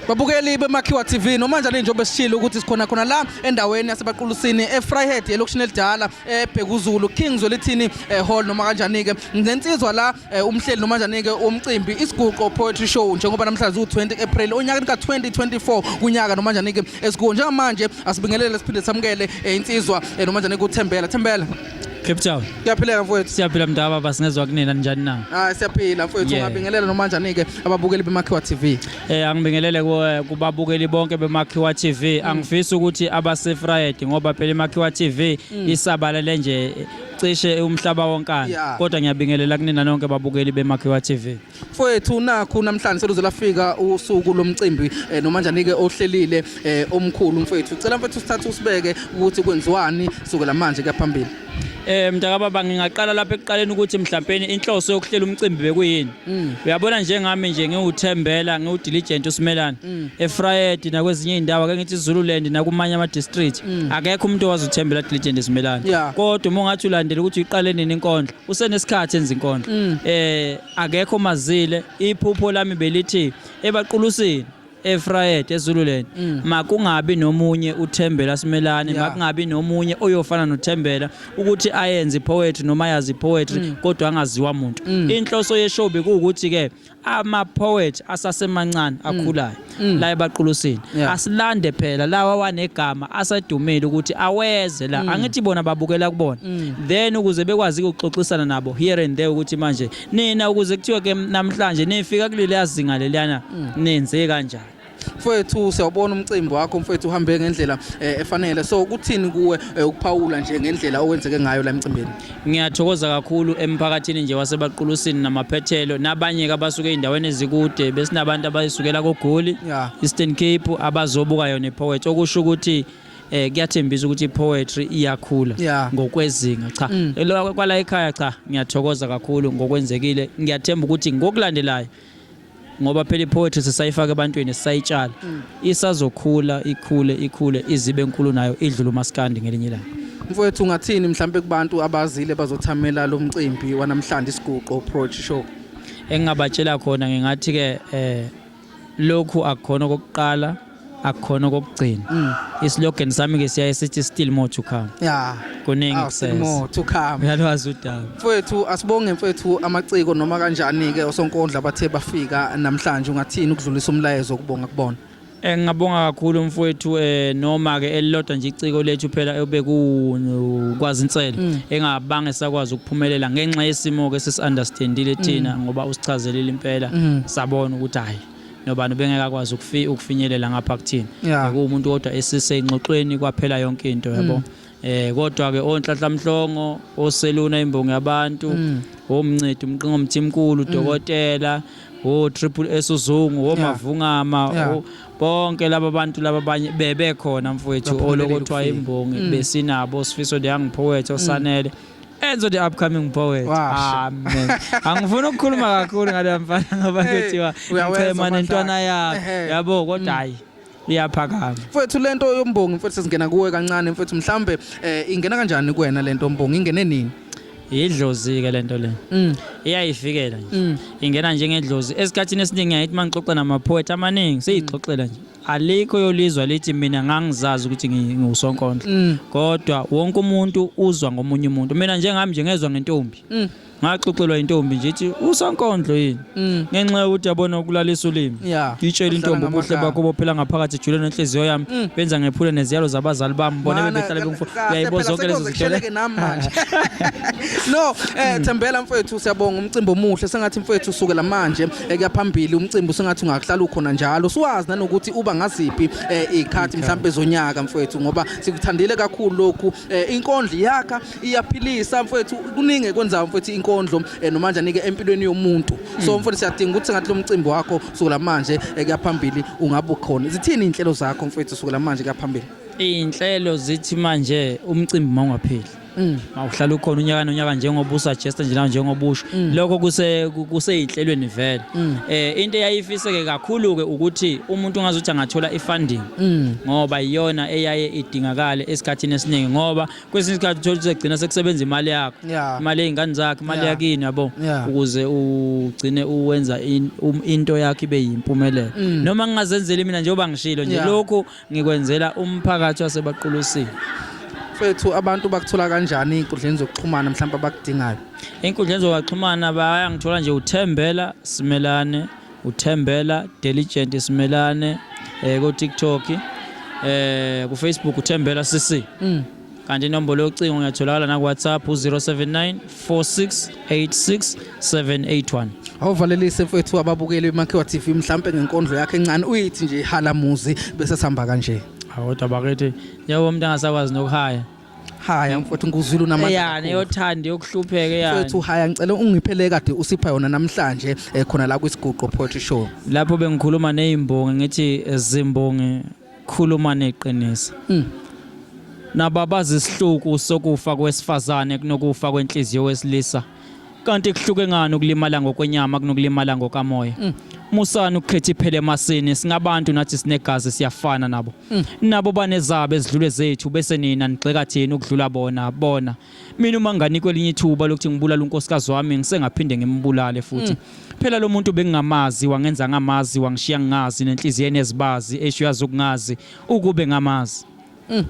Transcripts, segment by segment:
Babukeli beMakhiwa TV noma kanjani njengoba sishilo ukuthi sikhona khona la endaweni yaseBaqulusini eFryhead elokishini elidala eBhekuzulu Kings welithini hall noma kanjani ke nensizwa la umhleli noma kanjani ke umcimbi isiguqo poetry show njengoba namhlanje u20 April onyaka ka2024 kunyaka noma kanjani ke esikuwo njengamanje asibingelele siphinde samukele insizwa noma kanjani kuThembela Cape Town. Siyaphila mfowethu. Siyaphila mndaba basingezwa kunina njani na? Siyaphila mfowethu ungabingelela noma kanjani ke ababukeli beMakhiwa TV. Angibingelele kubabukeli bonke beMakhiwa TV. Angifisa ukuthi abaseFryhead ngoba phela eMakhiwa TV isabalele nje cishe umhlaba wonkana. Kodwa ngiyabingelela kunina nonke ababukeli beMakhiwa TV. Mfowethu nakho namhlanje seluze lafika usuku lomcimbi noma kanjani ke ohlelile omkhulu mfowethu. Ucela mfowethu sithathe usibeke ukuthi kwenziwani sukela manje ke phambili. Mntakababa ngingaqala lapha ekuqaleni ukuthi mhlawumbe inhloso yokuhlela umcimbi bekuyini. Uyabona njengami nje ngiwuThembela ngiwuDiligent uSimelane eFryhead nakwezinye indawo ake ngithi Zululand nakumanye ama district akekho umuntu owazi uThembela Diligent uSimelane kodwa uma ungathi ulandela ukuthi uyiqale nini inkondlo usenesikhathi enza inkondlo akekho mazile iphupho lami belithi eBaqulusini eFryhead eZululand makungabi nomunye uThembela Simelane makungabi nomunye oyofana noThembela ukuthi ayenze poetry noma yazi poetry kodwa angaziwa umuntu inhloso yeshow bekuwukuthi ke ama poet asasemancane akhulayo la eBaqulusini asilande phela lawa wanegama asadumile ukuthi aweze la angithi bona babukela kubona then ukuze bekwazi ukuxoxisana nabo here and there ukuthi manje nina ukuze kuthiwe ke namhlanje nifika kuleli yazinga leliyana nenze kanjani. Mfowethu siyabona umcimbi wakho mfowethu uhambe ngendlela efanele so kuthini kuwe ukuphawula nje ngendlela owenzeke ngayo la emcimbini. Ngiyathokoza kakhulu emphakathini nje waseBaqulusini namaphethelo nabanye ke abasuke endaweni ezikude besinabantu abayisukela koGoli Eastern Cape abazobuka yona ipoetry okusho ukuthi kuyathembisa ukuthi ipoetry iyakhula ngokwezinga cha kwala ekhaya cha ngiyathokoza kakhulu ngokwenzekile ngiyathemba ukuthi ngokulandelayo ngoba phela ipoetry sesayifaka ebantwini sisayitshala isazokhula ikhule izibe enkulu nayo idlula uMaskandi ngelinye ilanga. Mfowethu ungathini mhlambe kubantu abazile bazothamela lo mcimbi wanamhlanje isiguqo poetry show? Engingabatshela khona ngingathi ke lokhu akukhona okokuqala akukhona okugcina islogan sami ke siyaye sithi still more to come. Kuningi still more to come. Uyalwazi udaba. Mfowethu asibonge mfowethu amaciko noma kanjani ke osonkondla bathe bafika namhlanje ungathini ukudlulisa umlayezo kubonga kubona. Ngiyabonga kakhulu mfowethu noma ke elilodwa nje iciko lethu phela obekukwazi insela engabanga sakwazi ukuphumelela ngenxa yesimo ke sesi-understandile thina ngoba usichazelile impela sabona ukuthi hayi nobani bengekakwazi ukufinyelela ngapha kuthina kuumuntu kodwa esisengxoxweni kwaphela yonke into yabo kodwa ke onhlahla mhlongo oseluna imbongo yabantu omncedi umqingo umthimkhulu udokotela Triple S uzungu omavungama bonke laba bantu laba abanye bebekhona mfowethu olokothwa imbongi besinabo Sifiso the young poet osanele Enzo the upcoming poet. Amen. Angifuna ukukhuluma kakhulu ngale mfana ngoba kuthiwa uchema nentwana yabo kodwa hayi iyaphakama. Mfowethu lento yombongi mfowethu sesingena kuwe kancane mfowethu mhlambe ingena kanjani kuwena lento yombongi ingene nini? Idlozi ke lento le iyayifikela nje ingena njengendlozi esikhathini esiningi ngiyayithi mangixoxa nama poet amaningi seyixoxela nje alikho yolizwa lithi mina ngangizazi ukuthi ngiusonkondla kodwa wonke umuntu uzwa ngomunye umuntu mina njengami nje ngezwe ngentombi ngaxoxelwa intombi nje ithi usonkondlo yini ngenxa yokuthi yabona ukulalisa ulimi itshela intombi ubuhle bakho bophela ngaphakathi ejuleni enhliziyo yami benza ngephula neziyalo zabazali bami bona bebehlala uyayiboza zonke lezo zinto namanje no Thembela mfowethu siyabonga umcimbi omuhle sengathi mfowethu usukela manje kuyaphambili umcimbi sengathi ungakuhlala ukhona njalo siwazi nanokuthi uba ngaziphi ikhathi mhlambe zonyaka mfowethu ngoba sikuthandile kakhulu lokhu inkondlo yakha iyaphilisa mfowethu kuningi kwenza mfowethu inkondlo noma kanjani ke empilweni yomuntu so mfowethu siyadinga ukuthi sengathi lo mcimbi wakho sukela manje kuyaphambili ungabe ukhona zithini inhlelo zakho mfowethu sukela manje kuyaphambili? Inhlelo zithi manje umcimbi mawungapheli Mawuhlala ukhona unyaka nonyaka njengoba usuggesta nje nawe njengobusho lokho kuseyinhlelweni vele into eyayifiseke kakhulu ke ukuthi umuntu ungazuthi angathola ifunding ngoba iyona eyaye idingakala esikhathini esiningi ngoba kwesinye isikhathi uthola uzegcina sekusebenza imali yakho imali yezingane zakhe imali yakini yabo ukuze ugcine uwenza into yakhe ibe yimpumelelo noma ngingazenzela mina njengoba ngishilo nje lokho ngikwenzela umphakathi wasebaqulusini. Mfethu abantu bakuthola kanjani inkundleni zokuxhumana mhlawumbe abakudingayo? Inkundleni zokuxhumana bayangithola nje uThembela Simelane, uThembela Diligent Simelane ku TikTok, ku Facebook uThembela CC. Kanti inombolo yocingo ngiyatholakala na ku WhatsApp 079 4686 781. Awuvalelise mfethu ababukeli beMakhiwa TV mhlawumbe ngenkondlo yakhe encane uyithi nje halamuzi bese sihamba kanje. Kodwa bakethi yebo umuntu angasakwazi nokuhaya. Haya mfethu nguzwile unamandla. Yani yothanda yokuhlupheka yani. Mfethu haya ngicela ungiphele kade usipha yona namhlanje khona la kwiSiguqo Poetry Show. Lapho bengikhuluma nezimbongi ngithi zimbongi khuluma neqiniso. Nababazi isihluku sokufa kwesifazane kunokufa kwenhliziyo wesilisa. Kanti kuhluke ngani ukulimala ngokwenyama kunokulimala ngokamoya. Musani ukukhetha iphele emasini singabantu nathi sinegazi siyafana nabo. Nabo banezabo ezidlule zethu bese nina nigxeka thina ukudlula bona. Mina uma nganikwe elinye ithuba lokuthi ngibulala unkosikazi wami ngisengaphinde ngimbulale futhi. Phela lo muntu bengingamazi wangenza ngamazi wangishiya ngingazi nenhliziyo enezibazi eshuyazi ukungazi ukube ngamazi.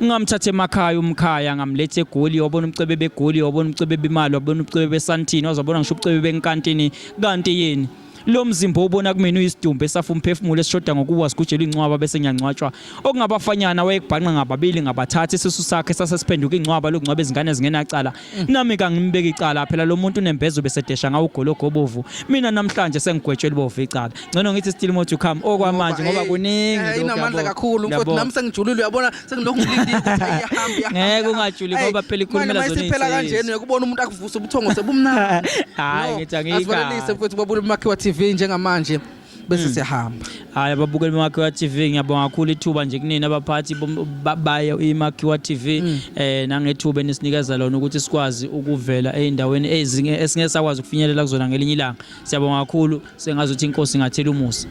Ngamthatha emakhaya umkhaya ngamlethe eGoli wabona umcebe beGoli wabona umcebe bemali wabona umcebe besantini wazabona ngisho umcebe benkantini kanti yini lo mzimba ubona kumina uyisidumbu esafa umphefumulo esishoda ngokuwa sigujela incwaba bese ngiyangcwatshwa okungabafanyana wayekubhanqa ngababili ngabathatha isisu sakhe sasesiphenduka incwaba lokungcwaba izingane zingenacala nami kangimbeka icala phela lo muntu unembezo besedesha ngawo ugologobovu mina namhlanje sengigwetshwe libovu icala ngcono ngithi still more to come okwamanje ngoba kuningi inamandla kakhulu mfowethu nami sengijulile uyabona sengilokhu ngilindile ukuthi ayihamba ngeke ungajuli ngoba phela ikhulumela zona iphela kanjeni uyakubona umuntu akuvusa ubuthongo sebumnandi hayi ngithi angika asivalelise mfowethu babule Makhiwa TV njengamanje bese siyahamba. Hayi ababukeli beMakhiwa TV ngiyabonga kakhulu ithuba nje kunini abaphathi bayo iMakhiwa TV nangethuba enisinikeza lona ukuthi sikwazi ukuvela eindaweni ezinye esingeke sakwazi ukufinyelela kuzona ngelinye ilanga. Siyabonga kakhulu sengazi ukuthi inkosi ngathela umusa.